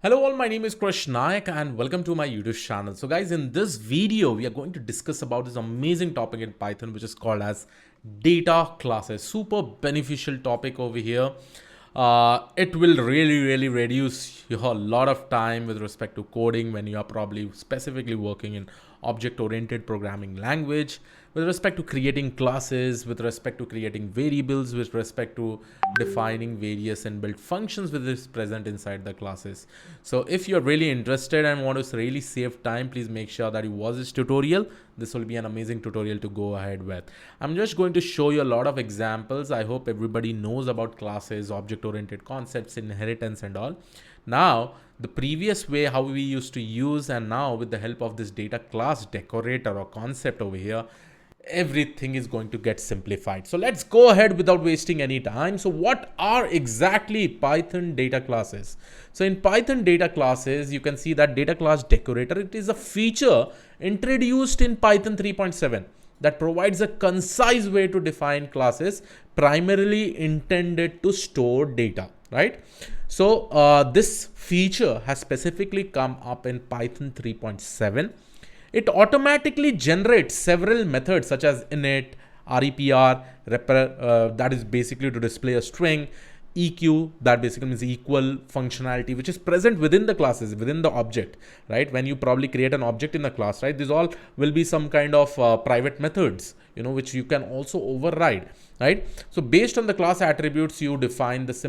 Hello all, my name is Krish Nayak and welcome to my YouTube channel. So guys, in this video, we are going to discuss about this amazing topic in Python, which is called as data classes. Super beneficial topic over here. It will really reduce your lot of time with respect to coding when you are probably specifically working in object-oriented programming language, with respect to creating classes, with respect to creating variables, with respect to defining various inbuilt functions which is present inside the classes. So if you're really interested and want to really save time, please make sure that you watch this tutorial. This will be an amazing tutorial to go ahead with. I'm just going to show you a lot of examples. I hope everybody knows about classes, object-oriented concepts, inheritance and all. Now, the previous way how we used to use, and now with the help of this data class decorator or concept over here, everything is going to get simplified. So let's go ahead without wasting any time. So what are exactly Python data classes? So in Python data classes, you can see that data class decorator, it is a feature introduced in Python 3.7 that provides a concise way to define classes primarily intended to store data, right? So this feature has specifically come up in Python 3.7. It automatically generates several methods such as init, repr, that is basically to display a string, eq, that basically means equal functionality, which is present within the classes, within the object, right? When you probably create an object in the class, right? These all will be some kind of private methods, which you can also override, right? So based on the class attributes you define, this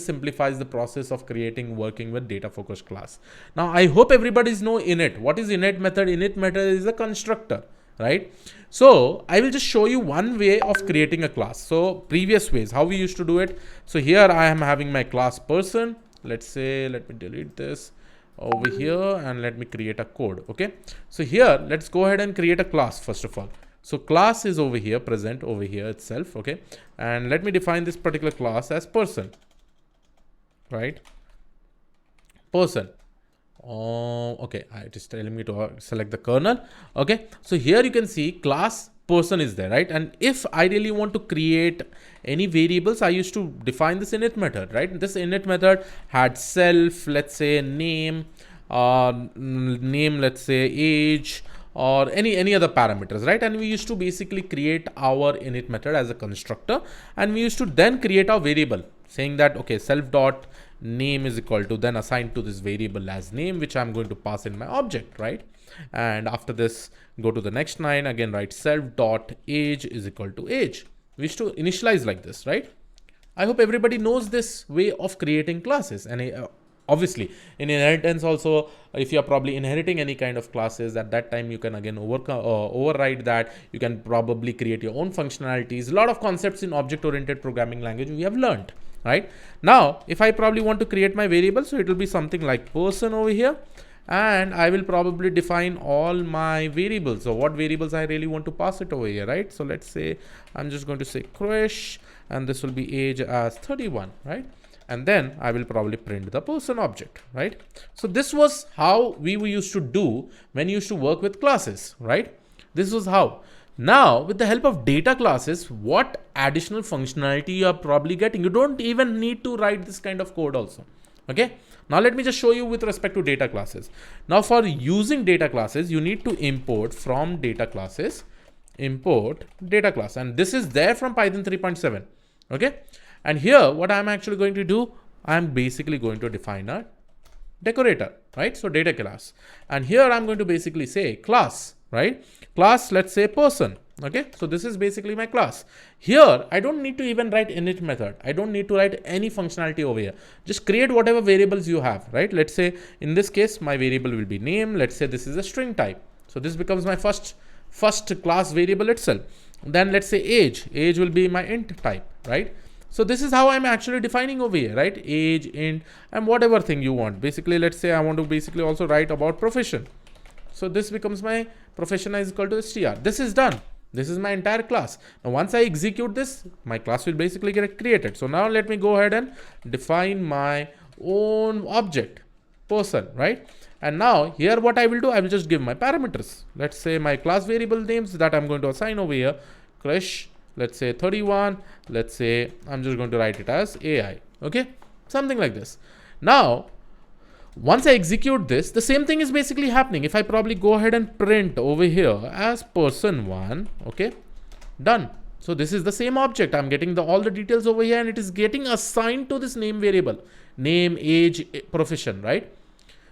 simplifies the process of working with data focused class. Now I hope everybody's know init. What is init method? Init method is a constructor, right? So I will just show you one way of creating a class. So previous ways how we used to do it. So here I am having my class person. Let's say, let me delete this over here and let me create a code. Okay, so here let's go ahead and create a class first of all. So class is over here, present over here itself. Okay, and let me define this particular class as person, right? Person. Okay, it is telling me to select the kernel. Okay, so here you can see class person is there, right? And if I really want to create any variables, I used to define this init method, right? This init method had self, let's say name, let's say age, or any other parameters, right? And we used to basically create our init method as a constructor, and we used to then create our variable saying that okay, self dot name is equal to, then assigned to this variable as name, which I'm going to pass in my object, right? And after this, go to the next line again, write self dot age is equal to age. We used to initialize like this, right? I hope everybody knows this way of creating classes. And obviously in inheritance also, if you're probably inheriting any kind of classes, at that time you can again override that. You can probably create your own functionalities. A lot of concepts in object oriented programming language we have learned, right? Now if I probably want to create my variable, so it will be something like person over here, and I will probably define all my variables. So what variables I really want to pass it over here, right? So let's say I'm just going to say Krish, and this will be age as 31, right? And then I will probably print the person object, right? So this was how we used to do when you used to work with classes, right? This was how. Now with the help of data classes, what additional functionality you are probably getting? You don't even need to write this kind of code also. Okay, now let me just show you with respect to data classes. Now for using data classes, you need to import from data classes, import data class, and this is there from Python 3.7. okay, and here what I'm actually going to do, I'm basically going to define a decorator, right? So data class, and here I'm going to basically say class, right? Class, let's say person. Okay, so this is basically my class. Here I don't need to even write init method. I don't need to write any functionality over here. Just create whatever variables you have, right? Let's say in this case my variable will be name. Let's say this is a string type, so this becomes my first class variable itself. Then let's say age will be my int type, right? So this is how I'm actually defining over here, right? Age, int, and whatever thing you want. Basically, let's say I want to basically also write about profession. So this becomes my profession is equal to str. This is done. This is my entire class. Now once I execute this, my class will basically get created. So now let me go ahead and define my own object, person, right? And now here what I will do, I will just give my parameters. Let's say my class variable names that I'm going to assign over here, Krish, let's say 31, let's say I'm just going to write it as AI, okay? Something like this. Now Once I execute this, the same thing is basically happening. If I probably go ahead and print over here as person1, okay, done. So this is the same object. I'm getting all the details over here, and it is getting assigned to this name variable, name, age, profession, right?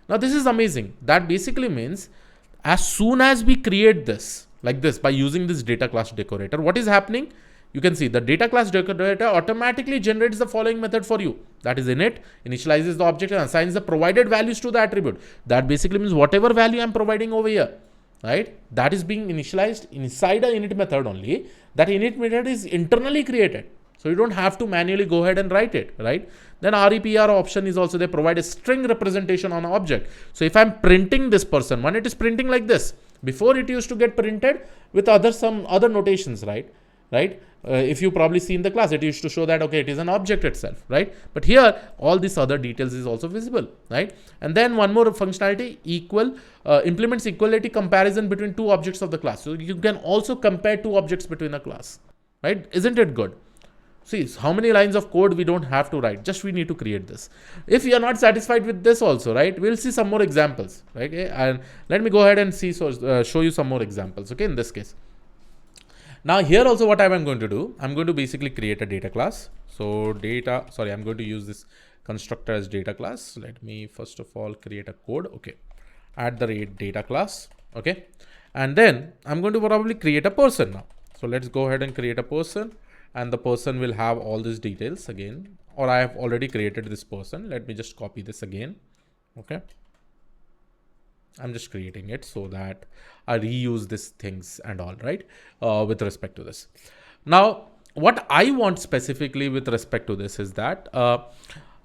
Now this is amazing. That basically means as soon as we create this like this by using this data class decorator, what is happening? You can see the data class decorator automatically generates the following method for you. That is init, initializes the object and assigns the provided values to the attribute. That basically means whatever value I'm providing over here, right, that is being initialized inside a init method only. That init method is internally created. So you don't have to manually go ahead and write it, right? Then REPR option is also there, provide a string representation on an object. So if I'm printing this person1, it is printing like this. Before it used to get printed with some other notations, right? If you probably see in the class, it used to show that, okay, it is an object itself, right? But here, all these other details is also visible, right? And then one more functionality, implements equality comparison between two objects of the class. So you can also compare two objects between a class, right? Isn't it good? See how many lines of code we don't have to write, just we need to create this. If you are not satisfied with this also, right, we'll see some more examples, right? Okay? And let me go ahead and show you some more examples, okay, in this case. Now here also what I'm going to do, I'm going to basically create a data class. So I'm going to use this constructor as data class. Let me first of all create a code, okay, @data class, okay. And then I'm going to probably create a person now. So let's go ahead and create a person, and the person will have all these details again, or I have already created this person. Let me just copy this again, okay. I'm just creating it so that I reuse these things and all, right, with respect to this. Now, what I want specifically with respect to this is that,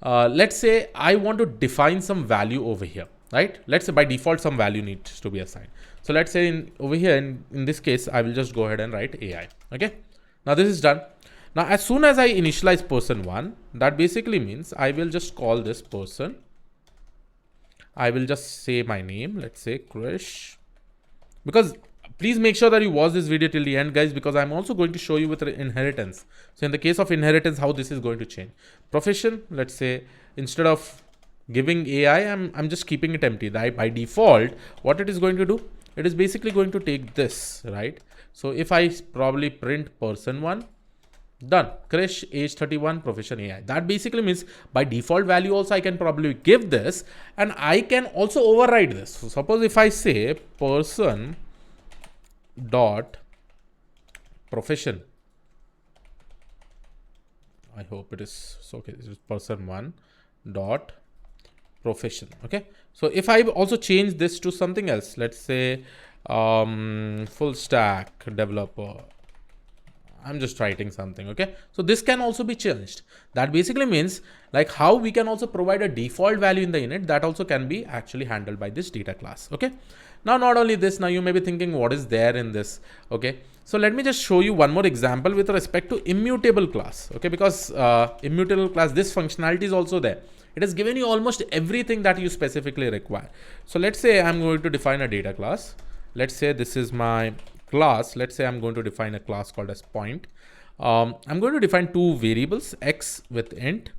let's say I want to define some value over here, right? Let's say by default, some value needs to be assigned. So let's say over here, in this case, I will just go ahead and write AI, okay? Now this is done. Now, as soon as I initialize person1, that basically means I will just call this person. I will just say my name, let's say Krish, because please make sure that you watch this video till the end, guys, because I'm also going to show you with inheritance. So in the case of inheritance, how this is going to change. Profession, let's say instead of giving AI, I'm just keeping it empty. Right? By default, what it is going to do, it is basically going to take this, right? So if I probably print person1, done, Krish, age 31, profession AI. That basically means by default value also I can probably give this, and I can also override this. So suppose if I say person dot profession, I hope it is so, okay, this is person1 dot profession, okay. So if I also change this to something else, let's say full stack developer, I'm just writing something, okay. So this can also be changed. That basically means like how we can also provide a default value in the init, that also can be actually handled by this data class, okay. Now, not only this, now you may be thinking what is there in this, okay. So let me just show you one more example with respect to immutable class, okay, because immutable class, this functionality is also there. It has given you almost everything that you specifically require. So let's say I'm going to define a data class. Let's say this is my class. Let's say I'm going to define a class called as point. I'm going to define two variables, x with int,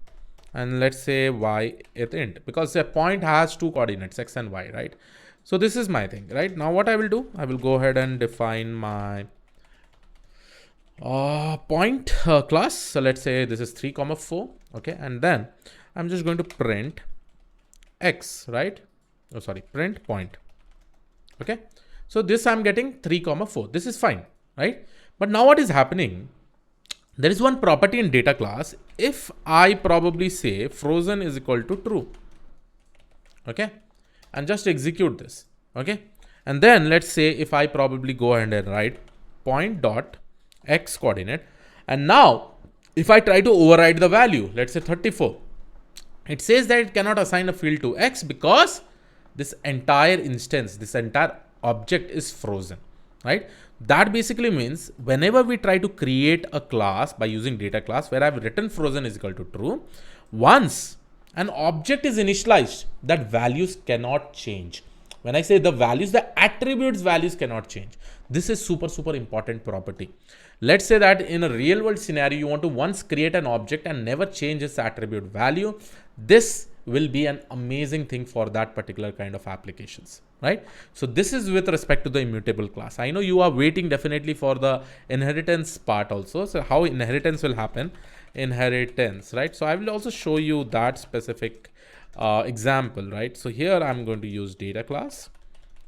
and let's say y with int, because a point has two coordinates, x and y, right? So this is my thing, right? Now what I will do, I will go ahead and define my point class. So let's say this is 3, 4, okay, and then I'm just going to print x, right? Oh, sorry, print point, okay. So this I'm getting 3, 4. This is fine, right? But now what is happening? There is one property in data class. If I probably say frozen is equal to true, okay, and just execute this, okay, and then let's say if I probably go ahead and write point dot x coordinate, and now if I try to override the value, let's say 34, it says that it cannot assign a field to x because this entire instance, this entire object is frozen, right? That basically means whenever we try to create a class by using data class where I've written frozen is equal to true, once an object is initialized, that values cannot change. When I say the values, the attributes values cannot change. This is super important property. Let's say that in a real world scenario, you want to once create an object and never change its attribute value. This will be an amazing thing for that particular kind of applications, right? So this is with respect to the immutable class. I know you are waiting definitely for the inheritance part also. So how inheritance will happen, inheritance, right? So I will also show you that specific example, right? So here I'm going to use data class,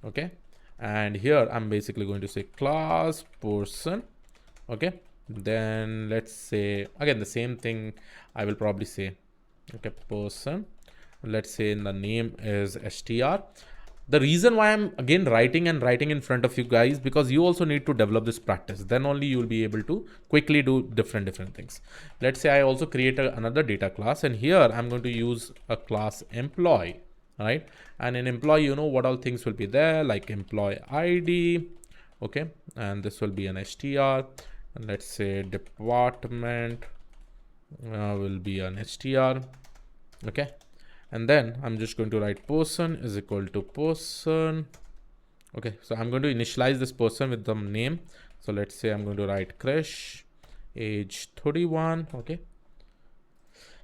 okay, and here I'm basically going to say class person, okay. Then let's say again the same thing. I will probably say, okay, person, let's say the name is str. The reason why I'm again writing in front of you guys, because you also need to develop this practice, then only you will be able to quickly do different things. Let's say I also create another data class, and here I'm going to use a class employee, right? And in employee, you know what all things will be there, like employee ID, okay, and this will be an str, and let's say department will be an str, okay. And then I'm just going to write person is equal to person, okay. So I'm going to initialize this person with the name. So let's say I'm going to write Krish, age 31, okay.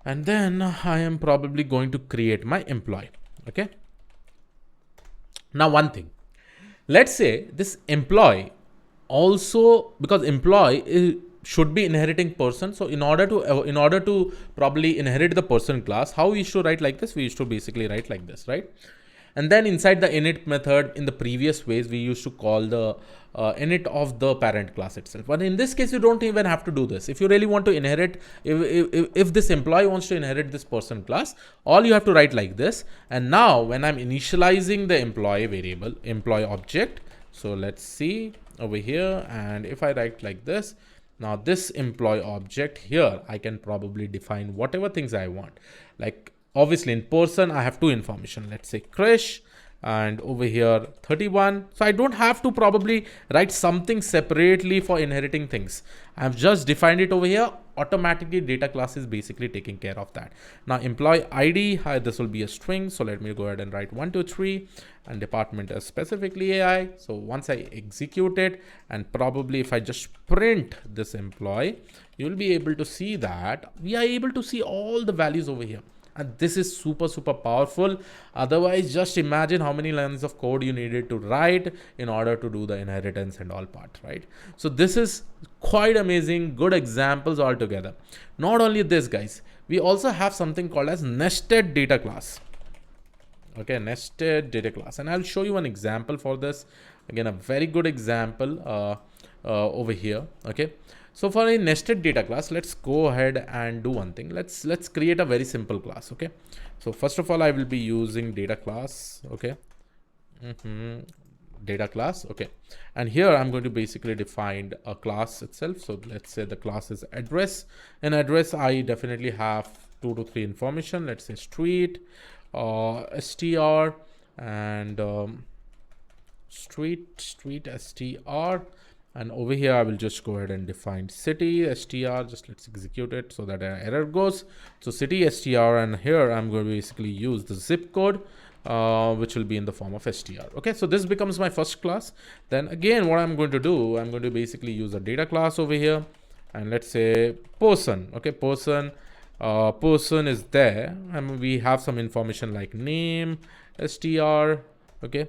And then I am probably going to create my employee, okay. Now one thing, let's say this employee also, because employee should be inheriting person. So in order to probably inherit the person class, how we should write like this? We used to basically write like this, right? And then inside the init method, in the previous ways, we used to call the init of the parent class itself. But in this case, you don't even have to do this. If you really want to inherit, if this employee wants to inherit this person class, all you have to write like this. And now when I'm initializing the employee variable, employee object, so let's see over here. And if I write like this, now this employee object here, I can probably define whatever things I want. Like obviously in person, I have two information. Let's say Krish, and over here 31. So I don't have to probably write something separately for inheriting things. I've just defined it over here. Automatically data class is basically taking care of that. Now employee ID, this will be a string. So let me go ahead and write 1, 2, 3, and department is specifically AI. So once I execute it, and probably if I just print this employee, you'll be able to see that we are able to see all the values over here. And this is super powerful. Otherwise, just imagine how many lines of code you needed to write in order to do the inheritance and all part, right? So this is quite amazing, good examples altogether. Not only this, guys, we also have something called as nested data class. Okay, nested data class, and I'll show you an example for this. Again, a very good example over here. Okay, so for a nested data class, let's go ahead and do one thing. Let's create a very simple class. Okay, so first of all, I will be using data class. Okay, data class. Okay, and here I'm going to basically define a class itself. So let's say the class is address. In address, I definitely have 2 to 3 information. Let's say street, str, and street str. And over here, I will just go ahead and define city str. Just let's execute it so that an error goes. So city str, and here I'm going to basically use the zip code, which will be in the form of str. Okay, so this becomes my first class. Then again, what I'm going to do, I'm going to basically use a data class over here, and let's say person. Okay, person. Person is there, and we have some information like name str, okay,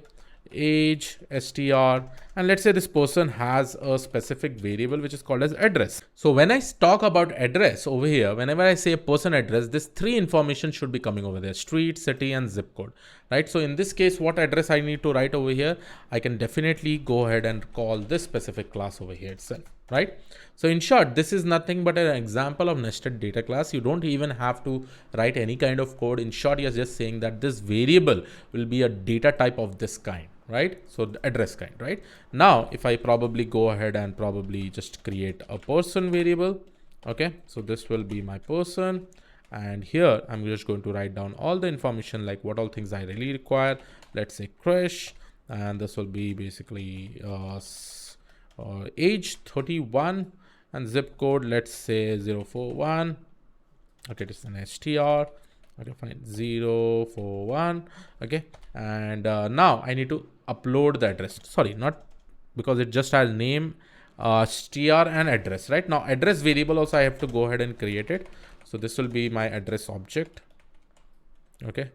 age str, and let's say this person has a specific variable which is called as address. So when I talk about address over here, whenever I say person address, this 3 information should be coming over there: street, city, and zip code, right? So in this case, what address I need to write over here, I can definitely go ahead and call this specific class over here itself, right? So in short, this is nothing but an example of nested data class. You don't even have to write any kind of code. In short, you're just saying that this variable will be a data type of this kind, right? So the address kind, right? Now, if I probably go ahead and probably just create a person variable, okay? So this will be my person. And here I'm just going to write down all the information, like what all things I really require. Let's say Krish, and this will be basically age 31, and zip code, let's say 041. Okay, this is an str. Okay, fine, 041. Okay, and now I need to upload the address. Sorry, not because it just has name, str, and address, right? Now address variable also I have to go ahead and create it. So this will be my address object. Okay,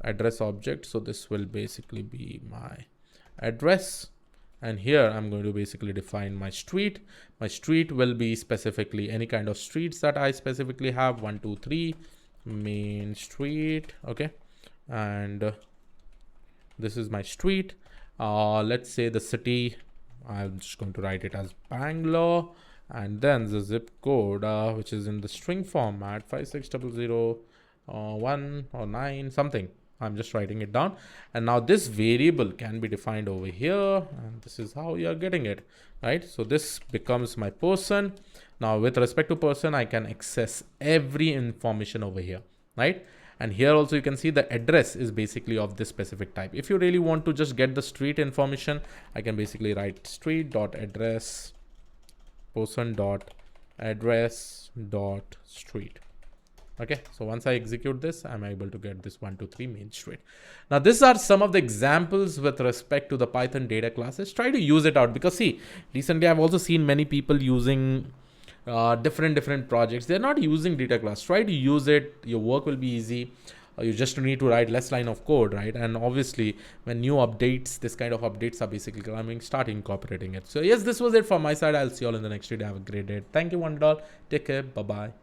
address object. So this will basically be my address, and here I'm going to basically define my street. My street will be specifically any kind of streets that I specifically have, 1 2 3 main street. Okay, and this is my street. Let's say the city, I'm just going to write it as Bangalore, and then the zip code, which is in the string format, 56001 or 9 something. I'm just writing it down, and now this variable can be defined over here, and this is how you're getting it, right? So this becomes my person. Now with respect to person, I can access every information over here, right? And here also you can see the address is basically of this specific type. If you really want to just get the street information, I can basically write street dot address person dot address dot street. Okay, so once I execute this, I'm able to get this 1 2 3 main street. Now these are some of the examples with respect to the Python data classes. Try to use it out, because see, recently I've also seen many people using different projects. They're not using data class. Try to use it. Your work will be easy. You just need to write less line of code, right? And obviously when new updates, this kind of updates are basically coming, start incorporating it. So yes, this was it from my side. I'll see you all in the next video. Have a great day. Thank you, $1. Take care. Bye bye.